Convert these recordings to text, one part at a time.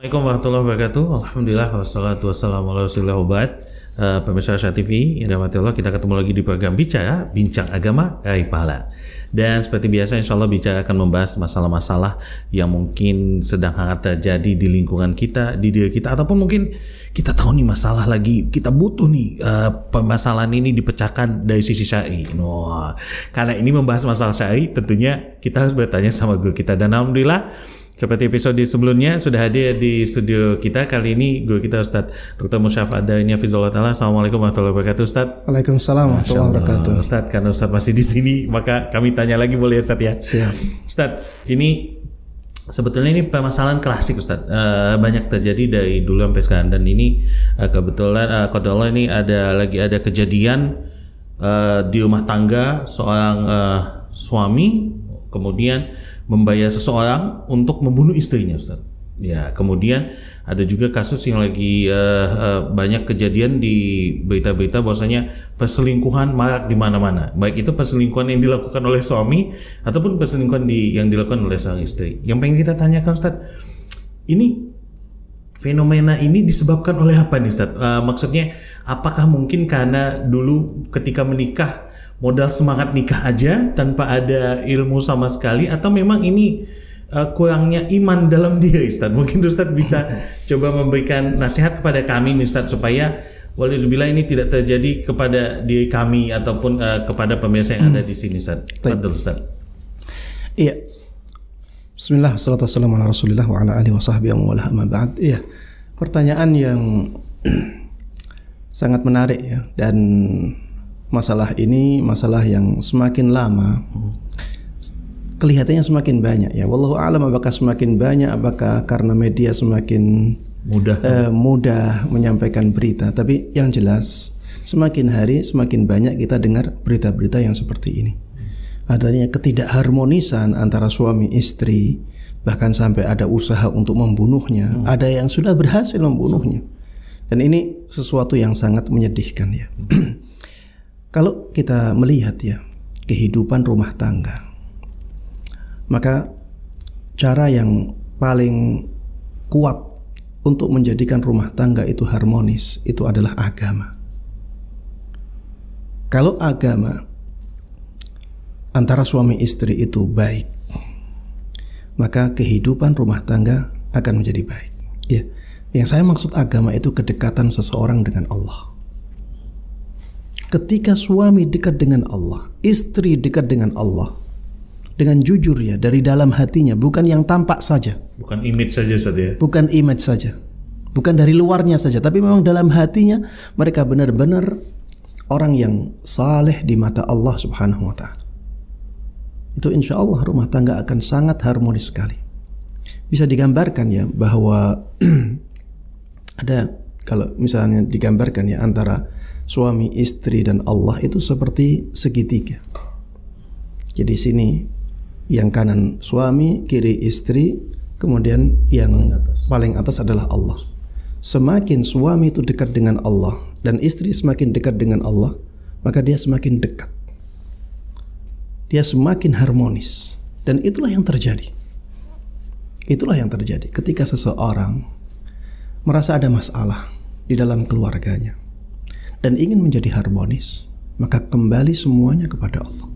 Assalamualaikum warahmatullahi wabarakatuh. Alhamdulillah wassalatu wassalamu ala rasulillah wabad. Pemirsa Syah TV yang dirahmati Allah, kita ketemu lagi di program Bincang Agama Raih Pahala. Dan seperti biasa, insya Allah Bicara akan membahas masalah-masalah yang mungkin sedang hangat terjadi di lingkungan kita, di diri kita, ataupun mungkin kita tahu nih masalah lagi, kita butuh nih permasalahan ini dipecahkan dari sisi syar'i. Karena ini membahas masalah syar'i, tentunya kita harus bertanya sama guru kita. Dan alhamdulillah, seperti episode sebelumnya sudah hadir di studio kita. Kali ini guru kita Ustadz Dr. Musyaf Ad-Darini Hafizahullah Ta'ala. Assalamualaikum warahmatullahi wabarakatuh Ustadz. Waalaikumsalam warahmatullahi wabarakatuh. Ustadz, karena Ustadz masih di sini, maka kami tanya lagi boleh ya Ustadz ya? Siap. Ustadz, ini sebetulnya ini permasalahan klasik Ustadz. Banyak terjadi dari dulu sampai sekarang. Dan ini kebetulan qadarullah ini ada kejadian di rumah tangga seorang suami kemudian membayar seseorang untuk membunuh istrinya, Ustaz. Ya, kemudian ada juga kasus yang lagi banyak kejadian di berita-berita bahwasanya perselingkuhan marak di mana-mana. Baik itu perselingkuhan yang dilakukan oleh suami ataupun perselingkuhan yang dilakukan oleh seorang istri. Yang pengen kita tanyakan, Ustaz, ini fenomena ini disebabkan oleh apa nih, Ustaz? Maksudnya apakah mungkin karena dulu ketika menikah modal semangat nikah aja tanpa ada ilmu sama sekali, atau memang ini kurangnya iman dalam diri, Ustaz? Mungkin Ustaz bisa coba memberikan nasihat kepada kami nih, Ustaz, supaya walizubillah ini tidak terjadi kepada diri kami ataupun kepada pemirsa yang ada di sini, Ustaz. Betul, Ustaz. Iya. Bismillah, wassalatu wassalamu ala rasulillah wa ala alihi wa sahbihi wa ala amma ba'd. Iya. Pertanyaan yang sangat menarik ya, dan masalah ini masalah yang semakin lama kelihatannya semakin banyak ya. Wallahu a'lam, apakah semakin banyak, apakah karena media semakin mudah menyampaikan berita. Tapi yang jelas semakin hari semakin banyak kita dengar berita-berita yang seperti ini. Adanya ketidakharmonisan antara suami istri, bahkan sampai ada usaha untuk membunuhnya. Ada yang sudah berhasil membunuhnya. Dan ini sesuatu yang sangat menyedihkan ya. Kalau kita melihat ya kehidupan rumah tangga, maka cara yang paling kuat untuk menjadikan rumah tangga itu harmonis itu adalah agama. Kalau agama antara suami istri itu baik, maka kehidupan rumah tangga akan menjadi baik. Ya, yang saya maksud agama itu kedekatan seseorang dengan Allah. Ketika suami dekat dengan Allah, istri dekat dengan Allah, dengan jujur ya, dari dalam hatinya, bukan yang tampak saja. Bukan image saja, Ustaz ya. Bukan image saja. Bukan dari luarnya saja, tapi memang dalam hatinya mereka benar-benar orang yang saleh di mata Allah Subhanahu wa taala. Itu insya Allah rumah tangga akan sangat harmonis sekali. Bisa digambarkan ya bahwa ada, kalau misalnya digambarkan ya, antara suami, istri, dan Allah itu seperti segitiga. Jadi sini yang kanan suami, kiri istri, kemudian yang paling atas adalah Allah. Semakin suami itu dekat dengan Allah dan istri semakin dekat dengan Allah, maka dia semakin dekat. Dia semakin harmonis. Dan itulah yang terjadi. Itulah yang terjadi ketika seseorang merasa ada masalah di dalam keluarganya dan ingin menjadi harmonis, maka kembali semuanya kepada Allah.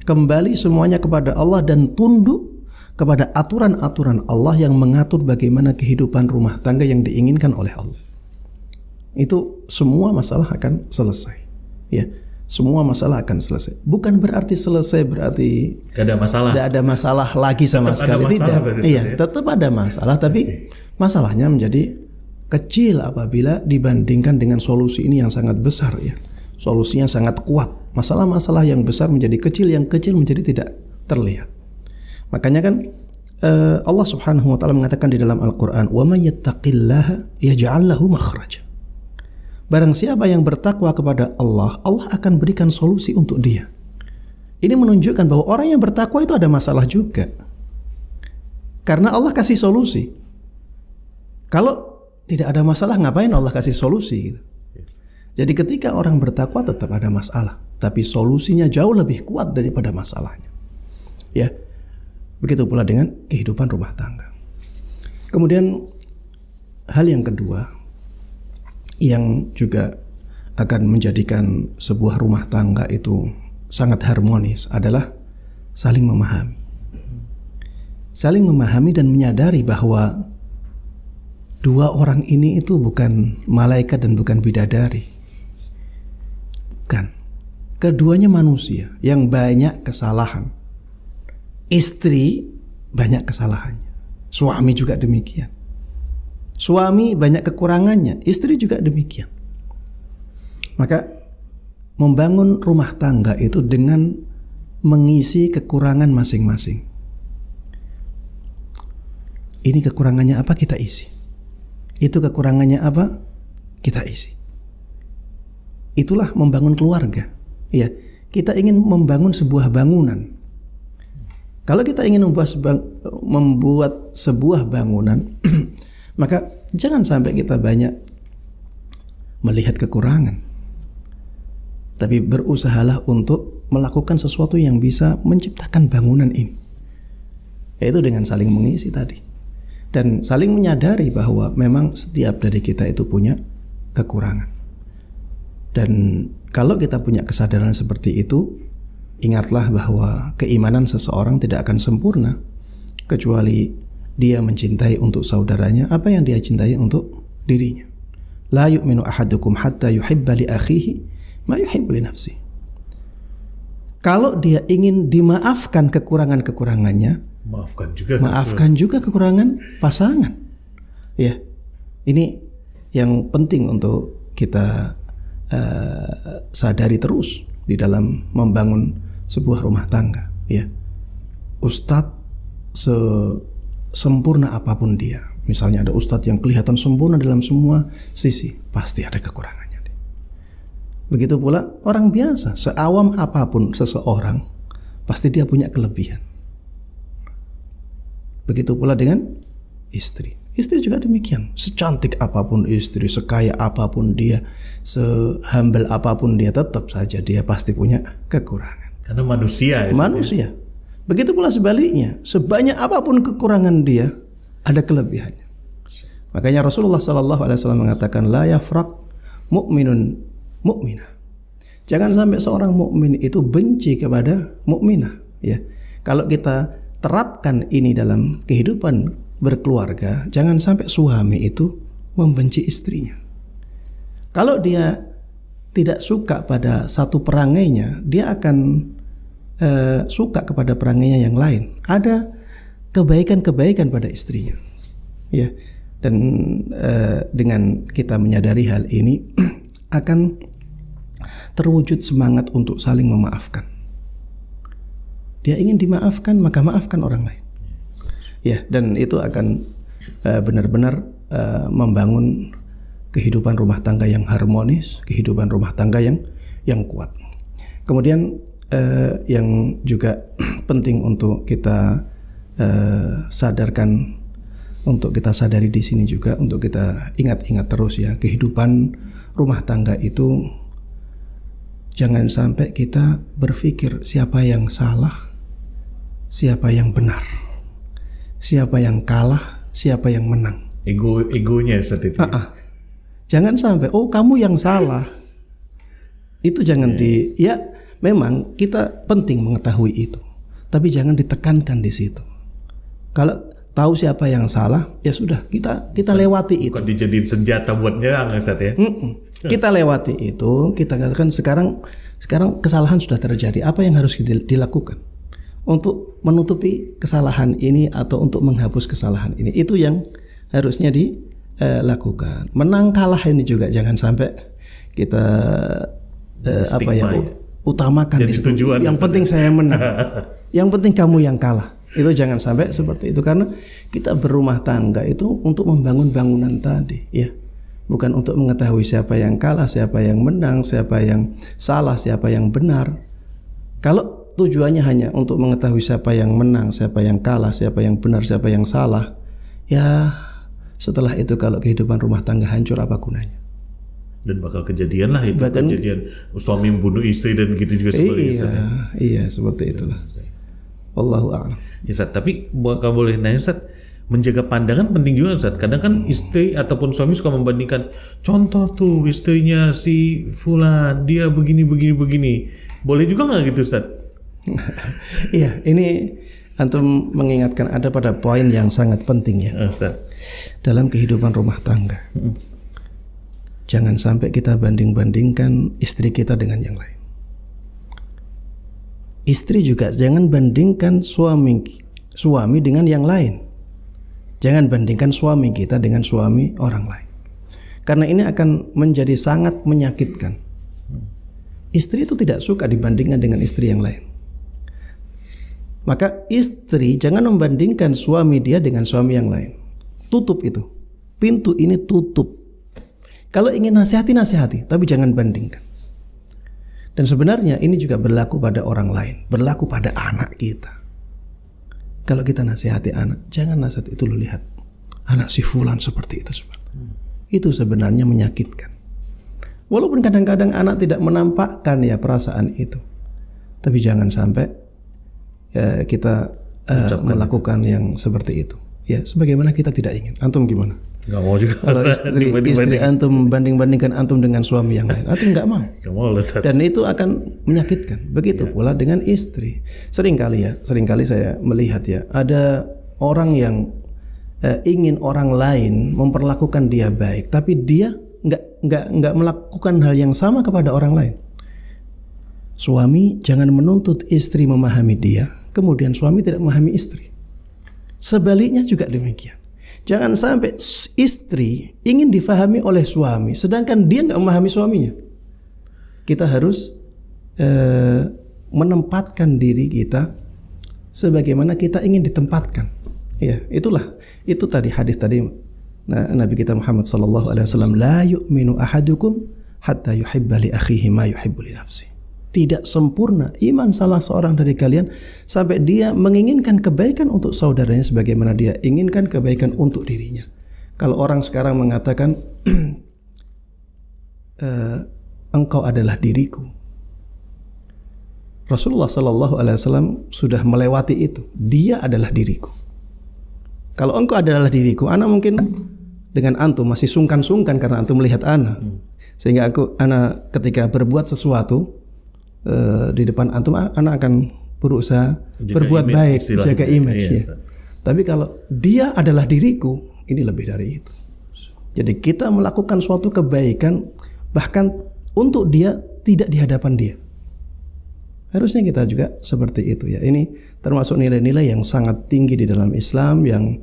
Kembali semuanya kepada Allah dan tunduk kepada aturan-aturan Allah yang mengatur bagaimana kehidupan rumah tangga yang diinginkan oleh Allah. Itu semua masalah akan selesai. Ya, semua masalah akan selesai. Bukan berarti selesai berarti tidak ada masalah lagi sama tetap sekali. Tidak. Iya, tetap ada masalah, tapi masalahnya menjadi kecil apabila dibandingkan dengan solusi ini yang sangat besar ya. Solusinya sangat kuat. Masalah-masalah yang besar menjadi kecil, yang kecil menjadi tidak terlihat. Makanya kan Allah Subhanahu wa taala mengatakan di dalam Al-Qur'an, "Wa may yattaqillaha yaj'al lahu makhraja." Barang siapa yang bertakwa kepada Allah, Allah akan berikan solusi untuk dia. Ini menunjukkan bahwa orang yang bertakwa itu ada masalah juga. Karena Allah kasih solusi. Kalau tidak ada masalah, ngapain Allah kasih solusi gitu. Jadi ketika orang bertakwa tetap ada masalah, tapi solusinya jauh lebih kuat daripada masalahnya. Ya. Begitu pula dengan kehidupan rumah tangga. Kemudian hal yang kedua yang juga akan menjadikan sebuah rumah tangga itu sangat harmonis adalah saling memahami. Saling memahami dan menyadari bahwa dua orang ini itu bukan malaikat dan bukan bidadari. Bukan. Keduanya manusia yang banyak kesalahan. Istri banyak kesalahannya. Suami juga demikian. Suami banyak kekurangannya, istri juga demikian. Maka membangun rumah tangga itu dengan mengisi kekurangan masing-masing. Ini kekurangannya apa, kita isi. Itu kekurangannya apa, kita isi. Itulah membangun keluarga. Ya, kita ingin membangun sebuah bangunan. Kalau kita ingin membuat sebuah bangunan, maka jangan sampai kita banyak melihat kekurangan. Tapi berusahalah untuk melakukan sesuatu yang bisa menciptakan bangunan ini. Yaitu dengan saling mengisi tadi. Dan saling menyadari bahwa memang setiap dari kita itu punya kekurangan. Dan kalau kita punya kesadaran seperti itu, ingatlah bahwa keimanan seseorang tidak akan sempurna kecuali dia mencintai untuk saudaranya apa yang dia cintai untuk dirinya. La yu'minu ahadukum hatta yuhibba li akhihi ma yuhibbu li nafsihi. Kalau dia ingin dimaafkan kekurangan-kekurangannya, maafkan juga kekurangan pasangan. Ya, ini yang penting untuk kita sadari terus di dalam membangun sebuah rumah tangga. Ya, ustadz sempurna apapun dia, misalnya ada ustadz yang kelihatan sempurna dalam semua sisi, pasti ada kekurangannya. Begitu pula orang biasa, seawam apapun seseorang, pasti dia punya kelebihan. Begitu pula dengan istri. Istri juga demikian. Secantik apapun istri, sekaya apapun dia, sehumble apapun dia, tetap saja dia pasti punya kekurangan. Karena manusia. Manusia. Begitu pula sebaliknya. Sebanyak apapun kekurangan dia, ada kelebihannya. Makanya Rasulullah SAW mengatakan, la yafraq mu'minun mu'minah. Jangan sampai seorang mukmin itu benci kepada mukminah. Ya, kalau kita terapkan ini dalam kehidupan berkeluarga, jangan sampai suami itu membenci istrinya. Kalau dia tidak suka pada satu perangainya, dia akan suka kepada perangainya yang lain. Ada kebaikan-kebaikan pada istrinya. Ya, dan dengan kita menyadari hal ini akan terwujud semangat untuk saling memaafkan. Dia ingin dimaafkan, maka maafkan orang lain. Ya, dan itu akan benar-benar membangun kehidupan rumah tangga yang harmonis, kehidupan rumah tangga yang kuat. Kemudian yang juga penting untuk kita sadarkan, untuk kita sadari di sini juga, untuk kita ingat-ingat terus ya, kehidupan rumah tangga itu jangan sampai kita berpikir siapa yang salah, siapa yang benar, siapa yang kalah, siapa yang menang. Egonya seperti itu. Jangan sampai, oh kamu yang salah. Itu jangan ya memang kita penting mengetahui itu, tapi jangan ditekankan di situ. Kalau tahu siapa yang salah, ya sudah kita lewati itu. Bukan dijadiin senjata buat nyerang, Ustaz ya. Kita lewati itu, kita katakan sekarang kesalahan sudah terjadi. Apa yang harus dilakukan untuk menutupi kesalahan ini atau untuk menghapus kesalahan ini? Itu yang harusnya dilakukan. Menang kalah ini juga jangan sampai kita utamakan di situ. Yang penting saya menang. Yang penting kamu yang kalah. Itu jangan sampai seperti itu, karena kita berumah tangga itu untuk membangun bangunan tadi, ya. Bukan untuk mengetahui siapa yang kalah, siapa yang menang, siapa yang salah, siapa yang benar. Kalau tujuannya hanya untuk mengetahui siapa yang menang, siapa yang kalah, siapa yang benar, siapa yang salah, ya setelah itu kalau kehidupan rumah tangga hancur, apa gunanya? Dan bakal kejadian lah itu, kejadian suami membunuh istri dan gitu juga sebagainya. Iya, seperti itulah. Wallahu a'lam. Ya Ustaz, tapi kalau boleh nanya Ustaz, menjaga pandangan penting juga Ustaz. Kadang kan istri ataupun suami suka membandingkan, contoh tuh istrinya si fulan dia begini. Boleh juga nggak gitu Ustaz? Iya, ini antum mengingatkan ada pada poin yang sangat penting ya Ustaz. dalam kehidupan rumah tangga. Jangan sampai kita banding-bandingkan istri kita dengan yang lain. Istri juga jangan bandingkan suami dengan yang lain. Jangan bandingkan suami kita dengan suami orang lain. Karena ini akan menjadi sangat menyakitkan. Istri itu tidak suka dibandingkan dengan istri yang lain. Maka istri jangan membandingkan suami dia dengan suami yang lain. Tutup itu. Pintu ini tutup. Kalau ingin nasihati, tapi jangan bandingkan. Dan sebenarnya ini juga berlaku pada orang lain, berlaku pada anak kita. Kalau kita nasihati anak, jangan nasihat itu, lu lihat anak si fulan seperti itu. Itu sebenarnya menyakitkan. Walaupun kadang-kadang anak tidak menampakkan ya perasaan itu, tapi jangan sampai kita melakukan itu. Yang seperti itu. Ya, sebagaimana kita tidak ingin. Antum gimana? Gak mau juga. Kalau istri antum banding-bandingkan antum dengan suami yang lain, antum nggak mau. Gak mau Ustaz. Dan itu akan menyakitkan. Begitu pula dengan istri. Seringkali saya melihat ya, ada orang yang ingin orang lain memperlakukan dia baik, tapi dia nggak melakukan hal yang sama kepada orang lain. Suami jangan menuntut istri memahami dia, kemudian suami tidak memahami istri. Sebaliknya juga demikian. Jangan sampai istri ingin difahami oleh suami, sedangkan dia nggak memahami suaminya. Kita harus menempatkan diri kita sebagaimana kita ingin ditempatkan. Ya, itu tadi hadis tadi. Nah, Nabi kita Muhammad SAW, la yu'minu ahadukum hatta yuhibba li akhihi ma yuhibbu li nafsi. Tidak sempurna iman salah seorang dari kalian sampai dia menginginkan kebaikan untuk saudaranya sebagaimana dia inginkan kebaikan untuk dirinya. Kalau orang sekarang mengatakan engkau adalah diriku, Rasulullah SAW sudah melewati itu. Dia adalah diriku. Kalau engkau adalah diriku, ana mungkin dengan antum masih sungkan-sungkan karena antum melihat ana, sehingga ana ketika berbuat sesuatu di depan antum, anak akan berusaha berbuat baik, jaga image. Ya. Tapi kalau dia adalah diriku, ini lebih dari itu. Jadi kita melakukan suatu kebaikan bahkan untuk dia, tidak di hadapan dia. Harusnya kita juga seperti itu ya. Ini termasuk nilai-nilai yang sangat tinggi di dalam Islam yang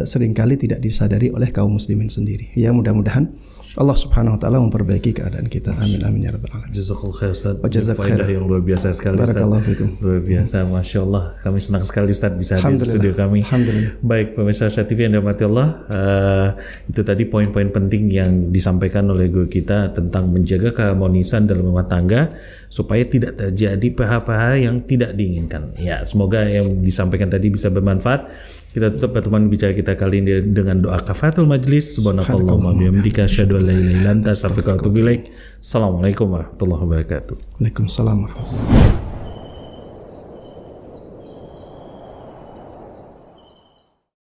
seringkali tidak disadari oleh kaum muslimin sendiri. Ya, mudah-mudahan Allah Subhanahu wa taala memperbaiki keadaan kita. Amin amin ya rabbal alamin. Jazakallahu khair Ustaz. Faedah yang luar biasa sekali Ustaz. Luar biasa, Masya Allah. Kami senang sekali Ustaz bisa hadir di studio kami. Alhamdulillah. Baik pemirsa Asia TV yang dirahmati Allah, itu tadi poin-poin penting yang disampaikan oleh guru kita tentang menjaga keharmonisan dalam rumah tangga supaya tidak terjadi PH-PH yang tidak diinginkan. Ya, semoga yang disampaikan tadi bisa bermanfaat. Kita tutup pertemuan bicara kita kali ini dengan doa kafaratul majlis. Subhanakallahumma bihamdika asyhadu an la ilaha illa anta astaghfiruka wa atubu ilaik. Assalamualaikum warahmatullahi wabarakatuh. Waalaikumsalam warahmatullahi wabarakatuh.